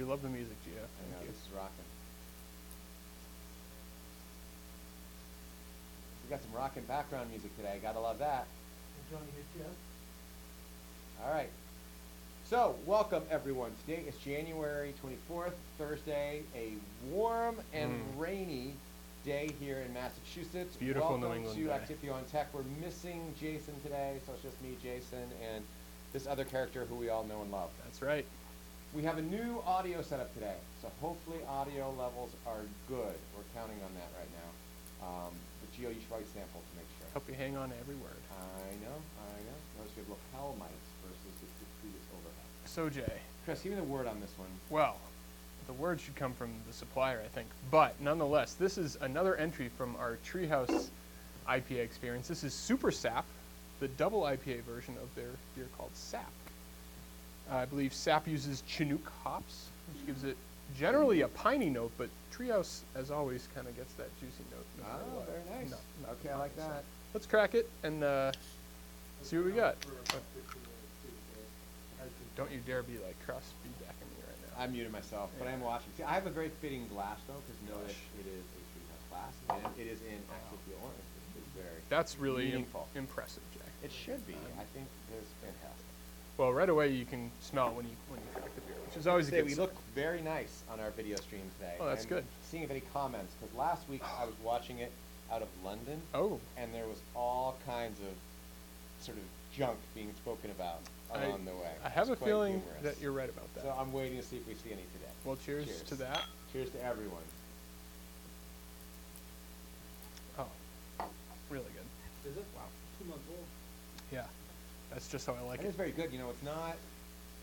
love the music, Gio. I know, this is rocking. We got some rocking background music today. Gotta love that. All right. So, welcome everyone. Today is January 24th, Thursday, a warm and rainy day here in Massachusetts. Beautiful New England Welcome day. to Actifio On-Tech. We're missing Jason today, so it's just me, Jason, and this other character who we all know and love. That's right. We have a new audio setup today, so hopefully audio levels are good. We're counting on that right now. But Gio, you should probably sample to make sure. Hope you hang on to every word. I know. Notice we have lapel mics versus the previous overhead. So, Jay. Chris, give me the word on this one. Well, the word should come from the supplier, I think. But nonetheless, this is another entry from our Treehouse IPA experience. This is Super Sap, the double IPA version of their beer called Sap. I believe Sap uses Chinook hops, which gives it generally a piney note, but Treehouse, as always, kind of gets that juicy note. Oh, very nice. Okay, I like that. Let's crack it and see what we got. Don't you dare be like cross feedbacking me right now. I'm muted myself, but I am watching. See, I have a very fitting glass though, because notice it is a Treehouse glass, and it is in Actifio On-Tech. It's very That's really meaningful. Impressive, Jack. It should be. I think it's fantastic. Well, right away you can smell it when you crack the beer, which is always a good We sign. look very nice on our video stream today. Oh, that's good. Seeing if any comments, because last week I was watching it out of London, and there was all kinds of sort of junk being spoken about along the way. I have a feeling humorous. that you're right about that. So I'm waiting to see if we see any today. Well, cheers to that. Cheers to everyone. Oh, really good. Is it? Wow. 2 months old. Yeah, that's just how I like It it. is very good. You know, it's not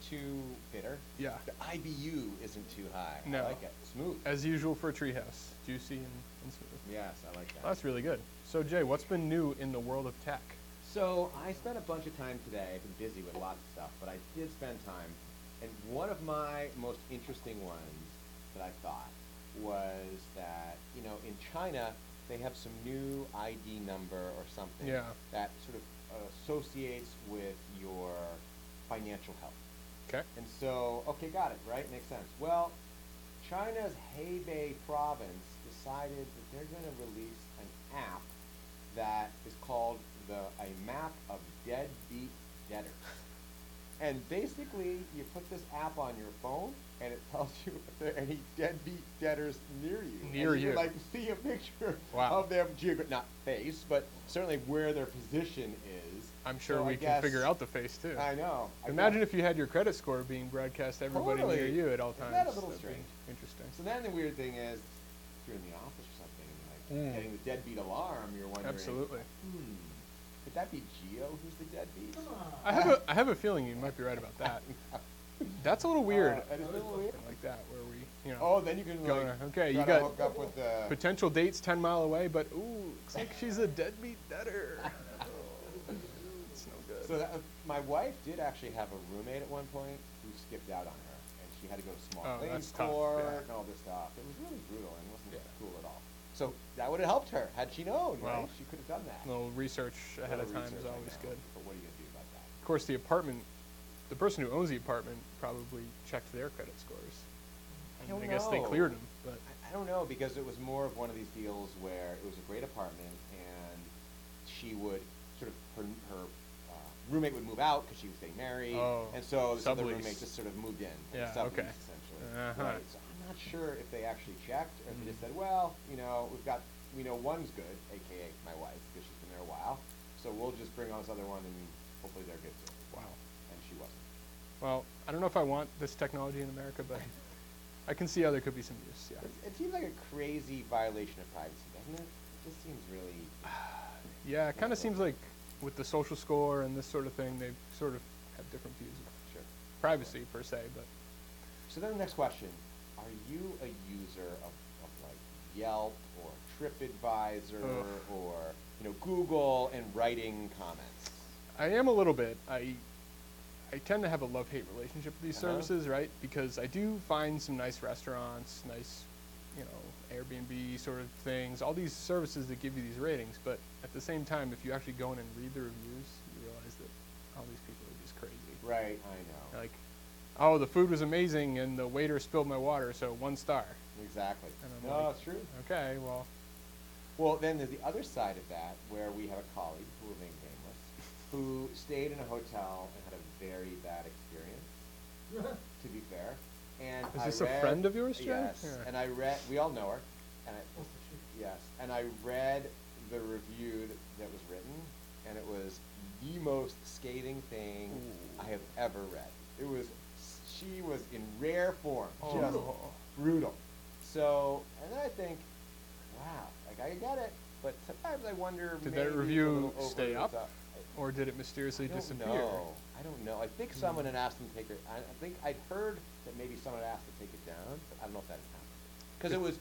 too bitter. Yeah. The IBU isn't too high. No. I like it. Smooth. As usual for Treehouse, juicy and smooth. Yes, I like that. Well, that's really good. So, Jay, what's been new in the world of tech? So I spent a bunch of time today. I've been busy with lots of stuff, but I did spend time. And one of my most interesting ones that I thought was that, you know, in China, they have some new ID number or something that sort of associates with your financial health. Okay. And so, okay, got it, right? Makes sense. Well, China's Hebei province decided that they're going to release an app that is called a map of deadbeat debtors. And basically, you put this app on your phone, and it tells you if there are any deadbeat debtors near you. Near you. you. Can, like, see a picture Wow. of their not face, but certainly where their position is. I'm sure So we I can guess- figure out the face, too. I know. Imagine if you had your credit score being broadcast to everybody near Totally. you at all times. Isn't that a little That'd be strange? Interesting. So then the weird thing is, if you're in the office or something, and like getting the deadbeat alarm, you're wondering, Absolutely. Could that be Gio who's the deadbeat? Come on. I have a feeling you might be right about that. That's a little weird. That is a little weird. Like that, where we, you know, Oh, then you can go, like okay, try you to got hook up with the. potential dates 10 mile away, but ooh, looks like she's a deadbeat debtor. It's no good. So that, my wife did actually have a roommate at one point who skipped out on her, and she had to go to small Oh, claims that's tough, court yeah. and all this stuff. It was really brutal and wasn't Yeah. cool at all. So that would have helped her had she known, Well, right? She could have done that. A little research ahead of Little time is research, I always know, good. But what are you gonna do about that? Of course, the person who owns the apartment probably checked their credit scores. And I guess they know. cleared them, but I don't know, because it was more of one of these deals where it was a great apartment and she would sort of, her roommate would move out because she was getting married. Oh, And so this other sublease. roommate just sort of moved in. Yeah, sublease, okay. essentially. Uh-huh. Right. So I'm not sure if they actually checked or if they just said, well, you know, we know one's good, AKA my wife, because she's been there a while. So we'll just bring on this other one and hopefully they're good too. wow. And she wasn't. Well, I don't know if I want this technology in America, but I can see how there could be some use, yeah. It seems like a crazy violation of privacy, doesn't it? It just seems really. Yeah, it kind of seems like with the social score and this sort of thing, they sort of have different views of Sure. privacy per se, but So then the next question, are you a user of like Yelp or TripAdvisor or, you know, Google and writing comments? I am a little bit. I tend to have a love-hate relationship with these Uh-huh. services, right? Because I do find some nice restaurants, nice, you know, Airbnb sort of things, all these services that give you these ratings, but at the same time, if you actually go in and read the reviews, you realize that all these people are just crazy. Right, I know. Like, oh, the food was amazing and the waiter spilled my water, so 1 star. Exactly. And I'm No, like, it's true. Okay, well, Well, then there's the other side of that, where we have a colleague who remained nameless, who stayed in a hotel and had a very bad experience, to be fair. And is I this read, a friend of yours, Jay? Yes. Yeah. And I read, we all know her. And yes. And I read the review that was written, and it was the most scathing thing I have ever read. It was, she was in rare form, just brutal. So, and then I think, wow, like I get it, but sometimes I wonder. Did maybe that it's a review little stay over up, the top. or did it mysteriously disappear? I don't know. I think someone had asked them to take it. I think I'd heard that maybe someone had asked to take it down, but I don't know if that had happened. Because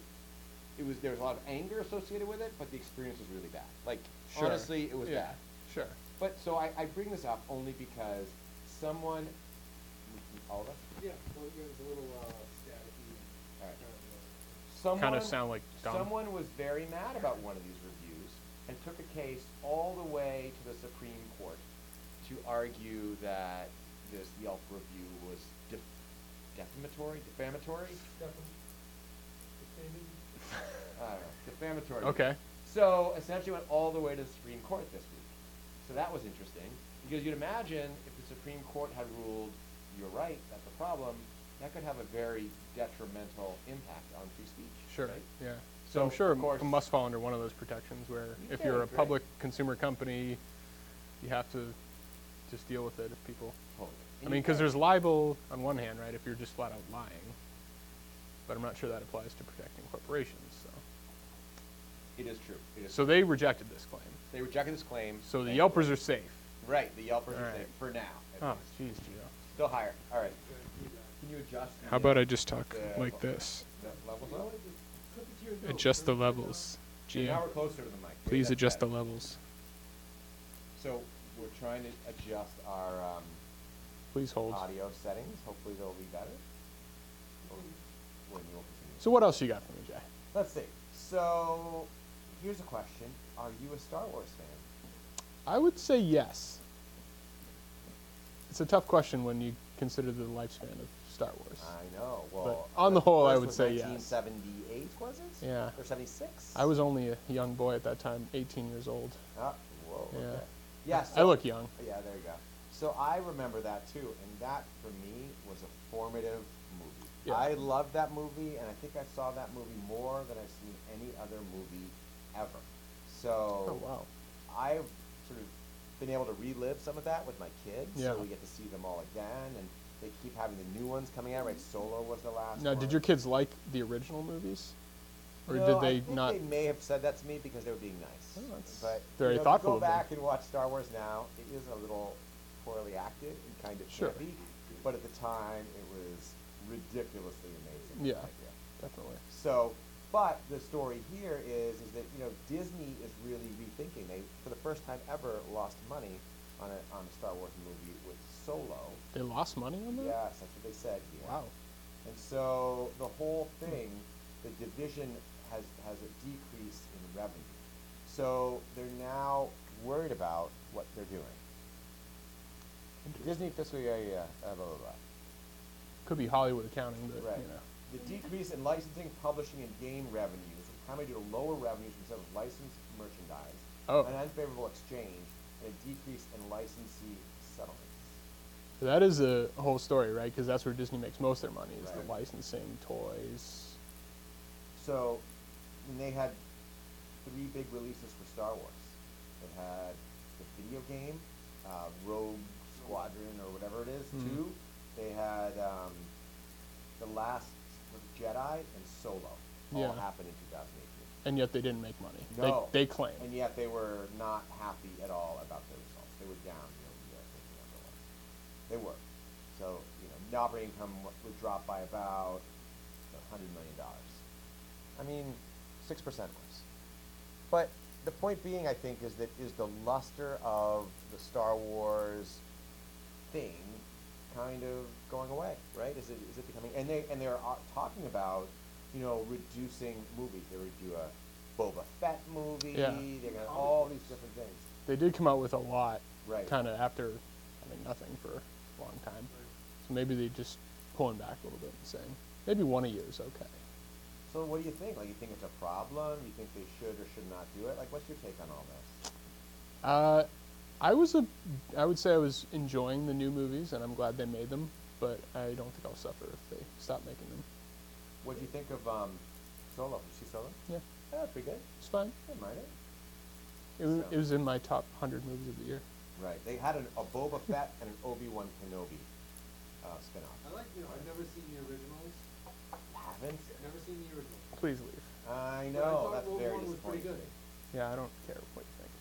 there was a lot of anger associated with it, but the experience was really bad. Like, Sure. honestly, it was bad. Sure. But so I bring this up only because someone, all of us? Yeah, well, it was a little staticky and All right. kind of, Someone, Kind of sound like dumb. someone was very mad about one of these reviews and took a case all the way to the Supreme Court to argue that this Yelp review was defamatory? I don't know. Defamatory. Okay. So essentially went all the way to the Supreme Court this week. So that was interesting because you'd imagine if the Supreme Court had ruled, you're right, that's a problem, that could have a very detrimental impact on free speech. Sure. Right? Yeah. So, So I'm sure of course- it must fall under one of those protections where if Yeah, you're a great. public consumer company, you have to just deal with it if people. Totally. I mean, because there's libel on one hand, right? If you're just flat out lying, but I'm not sure that applies to protecting corporations. So. It is true. It is So they rejected this claim. They rejected this claim. So the thankfully. Yelpers are safe. Right, the Yelpers are Alright. safe for now. at Oh, least. jeez, Gio. Still higher. All right. do that. Can you adjust? How about I just talk like this? The levels You know up? what, just clip it to your nose, Adjust the turn it levels. Okay, now Gio, we're closer to the mic. Maybe please that's adjust the better. levels. So we're trying to adjust our Please hold. audio settings. Hopefully they'll be better. When you'll continue. So what else you got for me, Jay? Let's see. So here's a question: are you a Star Wars fan? I would say yes. It's a tough question when you consider the lifespan of Star Wars. I know. Well, on the whole, I first would was say yes. 1978 was it? Yeah. Or 76? I was only a young boy at that time, 18 years old. Ah, whoa. Yeah. Okay. Yeah. I look young. Yeah, there you go. So I remember that too, and that for me was a formative movie. Yeah. I loved that movie, and I think I saw that movie more than I've seen any other movie ever. So Oh, wow. I've sort of been able to relive some of that with my kids. Yeah. So we get to see them all again, and they keep having the new ones coming out. Right, Solo was the last Now, one. did your kids like the original movies? Or No, did I they think not? They may have said that to me because they were being nice. Oh, that's but very you know, thoughtful If of you go them. back and watch Star Wars now, it is a little poorly acted and kind of Sure. campy, but at the time it was ridiculously amazing. Yeah. idea. Definitely. So, but the story here is that Disney is really rethinking. They, for the first time ever, lost money on a Star Wars movie with Solo. They lost money on that? Yes, that's what they said here. Wow. And so the whole thing, the division has a decrease in revenue. So they're now worried about what they're doing. Disney fiscal year, blah, blah, blah. Could be Hollywood accounting, but Right. you know. The decrease in licensing, publishing, and game revenues will primarily due to lower revenues from sales of licensed merchandise, Oh. an unfavorable exchange, and a decrease in licensee settlements. That is a whole story, right? Because that's where Disney makes most of their money, is Right. the licensing, toys. So, and they had 3 big releases for Star Wars. They had the video game, Rogue Squadron or whatever it is, Mhm. 2. They had The Last Jedi and Solo. All Yeah. happened in 2018. And yet they didn't make money. No. They claim. And yet they were not happy at all about their results. They were down year-over-year, I think the number was. They were. So, net operating income would drop by about $100 million. I mean, 6% worse. But the point being, I think, is the luster of the Star Wars thing kind of going away, right? Is it becoming? And they're talking about, reducing movies. They would do a Boba Fett movie. Yeah. They're gonna all these different things. They did come out with a lot, Right. kind of after having nothing for a long time. So maybe they just pulling back a little bit and saying maybe one a year is okay. So what do you think? Like, you think it's a problem? You think they should or should not do it? Like, what's your take on all this? I would say I was enjoying the new movies, and I'm glad they made them, but I don't think I'll suffer if they stop making them. What do you think of Solo? Did you see Solo? Yeah, Yeah, that's pretty good. it's fine. Didn't mind it. It was in my top 100 movies of the year. Right. They had a Boba Fett and an Obi-Wan Kenobi spin-off. I like, I've never seen the originals. Haven't? Never seen the original. Please leave. I But I know. thought That's Rogue very One was pretty disappointing. good. Yeah, I don't care what you think.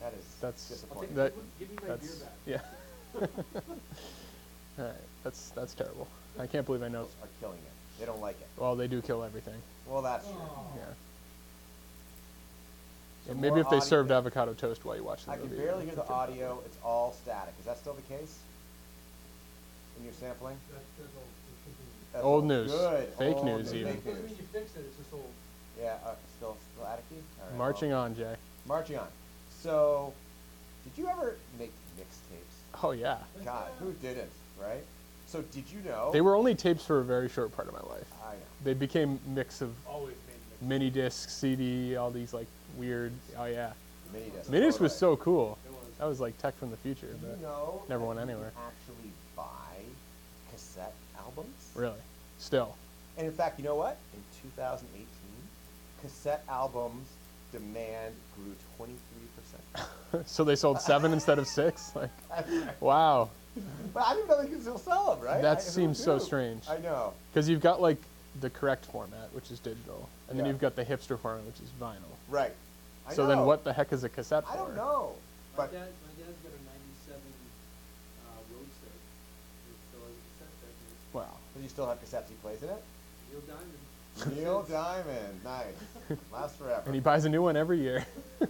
That is That's- I'll disappointing. take That- give me my That's beer back. yeah. All right, that's terrible. I can't believe I know. People are killing it. They don't like it. Well, they do kill everything. Well, that's true. Oh. Yeah. So And maybe more if they audio- served avocado toast while you watch the I movie. can barely you hear the can feel audio. It's all static. Is that still the case? In your sampling? That's all. Just continue. That's Old all news. Good. Fake Old news news. even. Fake Doesn't news. mean you fixed it, it's just old. Yeah, still staticky? All right, Marching well, on, Jay. Marching on. So, did you ever make mixtapes? Oh yeah. God, who didn't, right? So, did you know? They were only tapes for a very short part of my life. I know. They became mix of Always made mixed. mini disc, CD, all these like weird. Oh yeah. Mini disc. Mini disc was Right. so cool. It was. That was like tech from the future. Did But you know never that went you can anywhere. actually buy cassette albums? Really, still. And in fact, you know what? In 2018, cassette albums demand grew 23%. So they sold 7 instead of 6. Like, wow. But I didn't know they could still sell them, right? That Who seems so knew? strange. I know. Because you've got like the correct format, which is digital, and then Yeah. you've got the hipster format, which is vinyl. Right. I So know. then what the heck is a cassette for? I don't know. My But dad's got a 97 Roadster. It still has a cassette deck in it. Wow. does he still have cassettes he plays in it? Neil Diamond. Neil Diamond. Nice. Lasts forever. And he buys a new one every year. Plays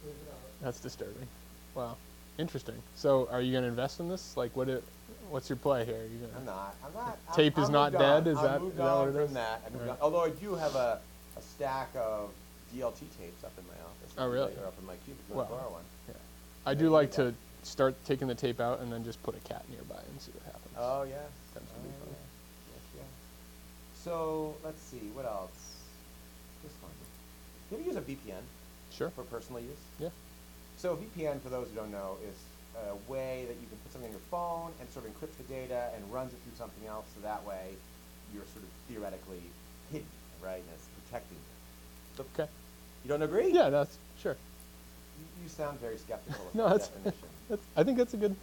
it out. That's disturbing. Wow. Interesting. So are you going to invest in this? Like, what's your play here? Are you I'm gonna, not. I'm not. Tape I'm is not moved on. dead? Is I'm that- moved is that on what it from is? that. I moved Right. on. Although I do have a stack of DLT tapes up in my office. Oh, really? Or up in my cubicle. You Well, want to borrow one? yeah. I do like to start taking the tape out and then just put a cat nearby and see what happens. Oh yeah. Tends to be Oh, fun. yeah. Yes, yeah. So let's see. What else? This one. Do you ever use a VPN Sure. for personal use? Yeah. So VPN, for those who don't know, is a way that you can put something on your phone and sort of encrypts the data and runs it through something else, so that way you're sort of theoretically hidden, right? And it's protecting you. Okay. You don't agree? Yeah, that's sure. You sound very skeptical of No, that that's, definition. I think that's a good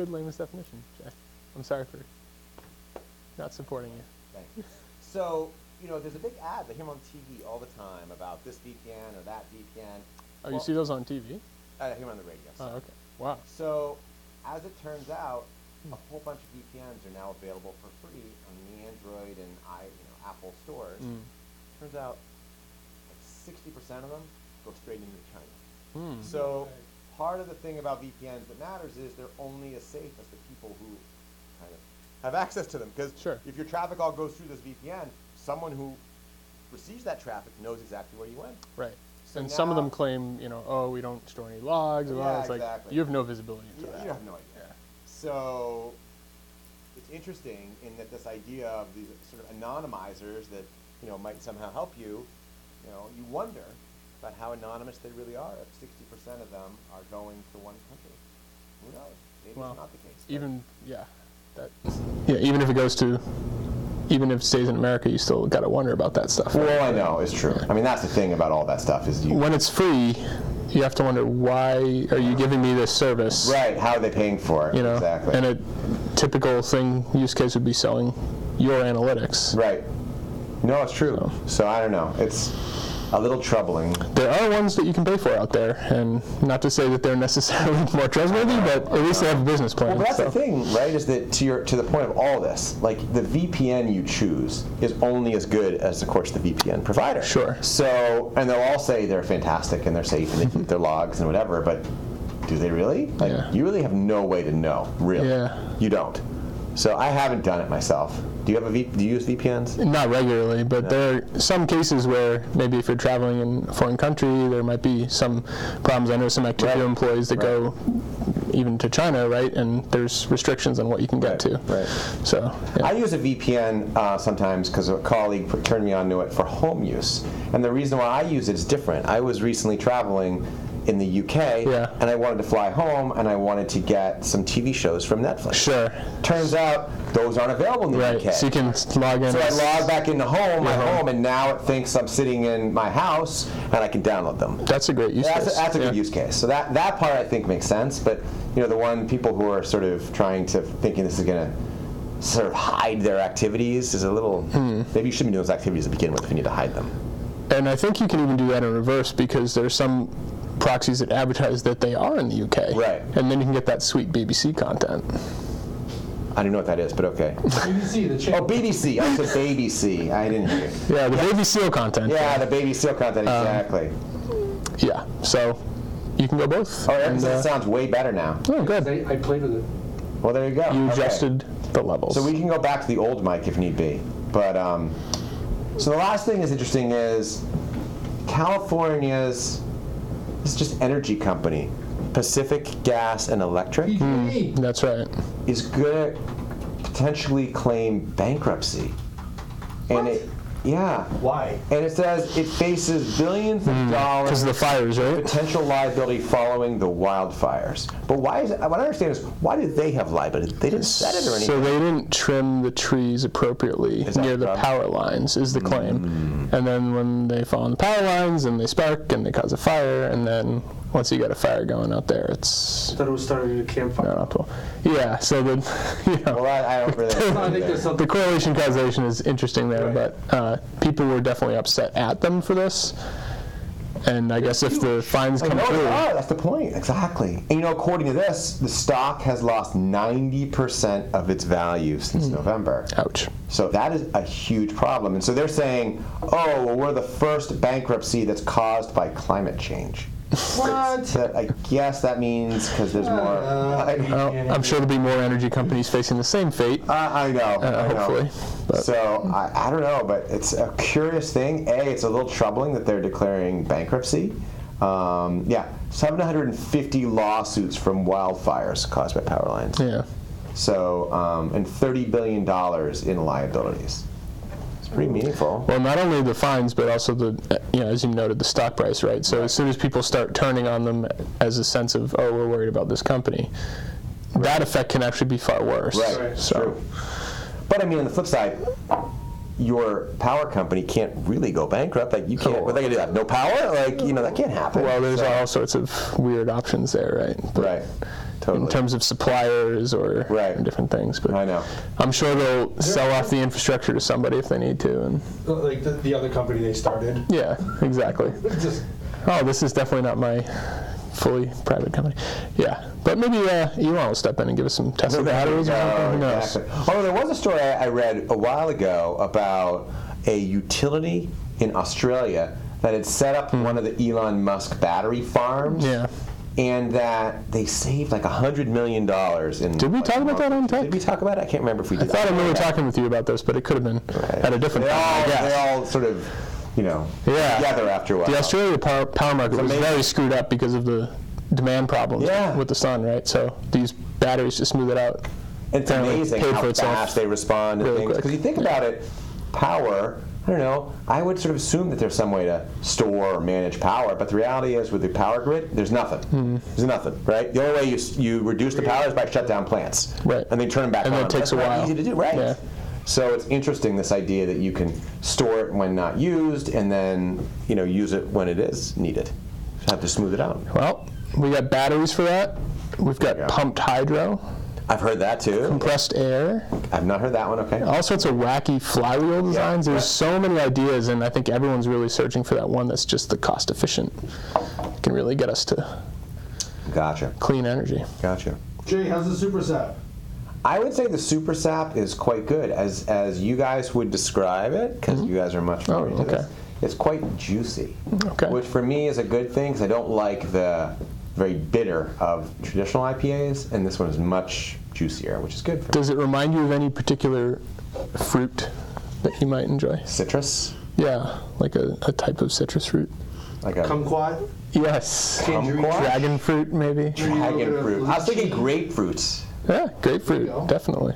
layman's definition, Jay. I'm sorry for not supporting you. Thanks. So, there's a big ad. I hear them on TV all the time about this VPN or that VPN. Oh, you see those on TV? I hear them on the radio. Oh, okay. Wow. So, as it turns out, a whole bunch of VPNs are now available for free on the Android and Apple stores. Mm. Turns out, like 60% of them go straight into China. Hmm. So, part of the thing about VPNs that matters is they're only as safe as the people who kind of have access to them. Because Sure. if your traffic all goes through this VPN, someone who receives that traffic knows exactly where you went. Right. So And some of them now- claim, oh, we don't store any logs. Or Yeah, it's like exactly. you have no visibility into You that. have no idea. Yeah. So it's interesting in that this idea of these sort of anonymizers that might somehow help you, you wonder about how anonymous they really are. If 60% of them are going to one country, who knows? Maybe Well, it's not the case. but- Even if it goes to, even if it stays in America, you still got to wonder about that stuff. Well, I know it's true. I mean, that's the thing about all that stuff is you. When it's free, you have to wonder, why are you giving me this service? Right? How are they paying for it? Exactly. And a typical use case would be selling your analytics. Right. No, it's true. So I don't know. It's a little troubling. There are ones that you can pay for out there, and not to say that they're necessarily more trustworthy, but at least they have a business plan. Well, that's the thing, right? Is that to the point of all this, like the VPN you choose is only as good as, of course, the VPN provider. Sure. So, and they'll all say they're fantastic and they're safe and they keep their logs and whatever, but do they really? Like, Yeah. you really have no way to know, really. Yeah. You don't. So I haven't done it myself. Do you use VPNs? Not regularly, but there are some cases where maybe if you're traveling in a foreign country, there might be some problems. I know some Actifio employees that go even to China, right? And there's restrictions on what you can get to. Right. So yeah. I use a VPN sometimes because a colleague turned me on to it for home use. And the reason why I use it is different. I was recently traveling in the UK, and I wanted to fly home, and I wanted to get some TV shows from Netflix. Sure. Turns out those aren't available in the UK. So you can log in. So I log back into my home, and now it thinks I'm sitting in my house, and I can download them. That's a great use case. That's a good use case. So that part I think makes sense. But the one people who are sort of thinking this is going to sort of hide their activities is a little. Maybe you shouldn't be doing those activities to begin with if you need to hide them. And I think you can even do that in reverse, because there's some proxies that advertise that they are in the UK. Right. And then you can get that sweet BBC content. I don't know what that is, but okay. BBC, the channel. Oh, BBC. I said Baby C. I didn't hear. Yeah, the Baby Seal content. Yeah, the Baby Seal content, exactly. Yeah, so you can go both. Oh, it sounds way better now. Oh, good. I played with it. Well, there you go. You adjusted the levels. So we can go back to the old mic if need be. But so the last thing that's interesting is California's, this is just energy company, Pacific Gas and Electric, that's right, is going to potentially claim bankruptcy. And Why? And it says it faces billions of dollars because of the fires, right? potential liability following the wildfires. But why is it? What I understand is, why did they have liability? They didn't set it or anything. So they didn't trim the trees appropriately near the power lines, is the claim. And then when they fall on the power lines and they spark and they cause a fire, and then once you got a fire going out there, it's. I thought it was starting a campfire. Not optimal. Yeah. So the Well, I don't really. I think there's something. the correlation causation is interesting there, but people were definitely upset at them for this. And I guess if the fines come through. That's the point, exactly. And according to this, the stock has lost 90% of its value since November. Ouch. So that is a huge problem. And so they're saying, oh, well, we're the first bankruptcy that's caused by climate change. What? I guess that means because there's more. I'm sure there'll be more energy companies facing the same fate. I know. Hopefully. But. So I don't know, but it's a curious thing. It's a little troubling that they're declaring bankruptcy. 750 lawsuits from wildfires caused by power lines. Yeah. So and $30 billion in liabilities. It's pretty meaningful. Well, not only the fines, but also the, as you noted, the stock price, right? So as soon as people start turning on them as a sense of, oh, we're worried about this company, that effect can actually be far worse. Right. So. True. But I mean, on the flip side, your power company can't really go bankrupt. Like you can't. What are they gonna do? Have no power? Like that can't happen. Well, there's all sorts of weird options there, right? But right. Totally. In terms of suppliers or different things, but I know. I'm sure they'll sell off the infrastructure to somebody if they need to, and like the other company they started. Yeah, exactly. This is definitely not my fully private company. Yeah, but maybe Elon will step in and give us some Tesla batteries or something. Who knows? Exactly. Although there was a story I read a while ago about a utility in Australia that had set up one of the Elon Musk battery farms. Yeah. And that they saved like $100 million in. Did we talk about that on Tech? Did we talk about it? I can't remember if we did. I thought I remember talking with you about this, but it could have been at a different time. They all sort of, together after a while. The Australia power market was very screwed up because of the demand problems with the sun, right? So these batteries just smooth it out. It's amazing how fast they respond to things. Because you think about it, power. I don't know. I would sort of assume that there's some way to store or manage power, but the reality is with the power grid, there's nothing. There's nothing, right? The only way you reduce the power is by shut down plants, right? And then turn them back on. And it takes a while. Easy to do, right? Yeah. So it's interesting, this idea that you can store it when not used, and then use it when it is needed. You have to smooth it out. Well, we got batteries for that. We've got pumped hydro. I've heard that too. Compressed air. I've not heard that one, okay. All sorts of wacky flywheel designs. There's so many ideas, and I think everyone's really searching for that one that's just the cost efficient. Can really get us to clean energy. Gotcha. Jay, how's the Super Sap? I would say the Super Sap is quite good, as you guys would describe it, because you guys are much more into this. It's quite juicy, which for me is a good thing, because I don't like the very bitter of traditional IPAs, and this one is much juicier, which is good for me. Does it remind you of any particular fruit that you might enjoy? Citrus? Yeah, like a type of citrus fruit. Like a Kumquat? Yes. Tangerine. Kumquat? Dragon fruit, maybe. dragon fruit. I was thinking grapefruits. Yeah, grapefruit, There you go. definitely.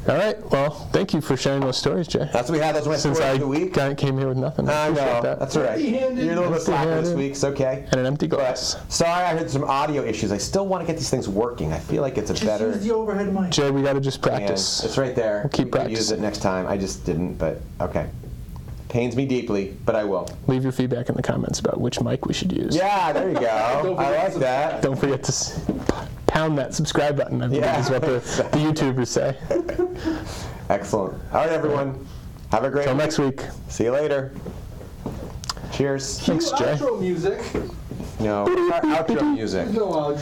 All right. Well, thank you for sharing those stories, Jay. That's what we had. That's my Since story I of the week. came here with nothing. I I appreciate know. that. That's all right. Empty-handed. You're a little bit slacker this Empty-handed. week. It's okay. And an empty glass. Sorry, I heard some audio issues. I still want to get these things working. I feel like it's a Just better. use the overhead mic. Jay, we got to just Yeah, practice. it's right there. We'll keep We could use practicing. it next time. I just didn't, but okay. Pains me deeply, but I will. Leave your feedback in the comments about which mic we should use. Yeah, there you go. I like that. Don't forget to pound that subscribe button, I believe is what the YouTubers say. Excellent. All right, everyone. Have a great Till week. next week. See you later. Cheers. Thanks, Cue Jay. outro music. No, our outro music. No outro.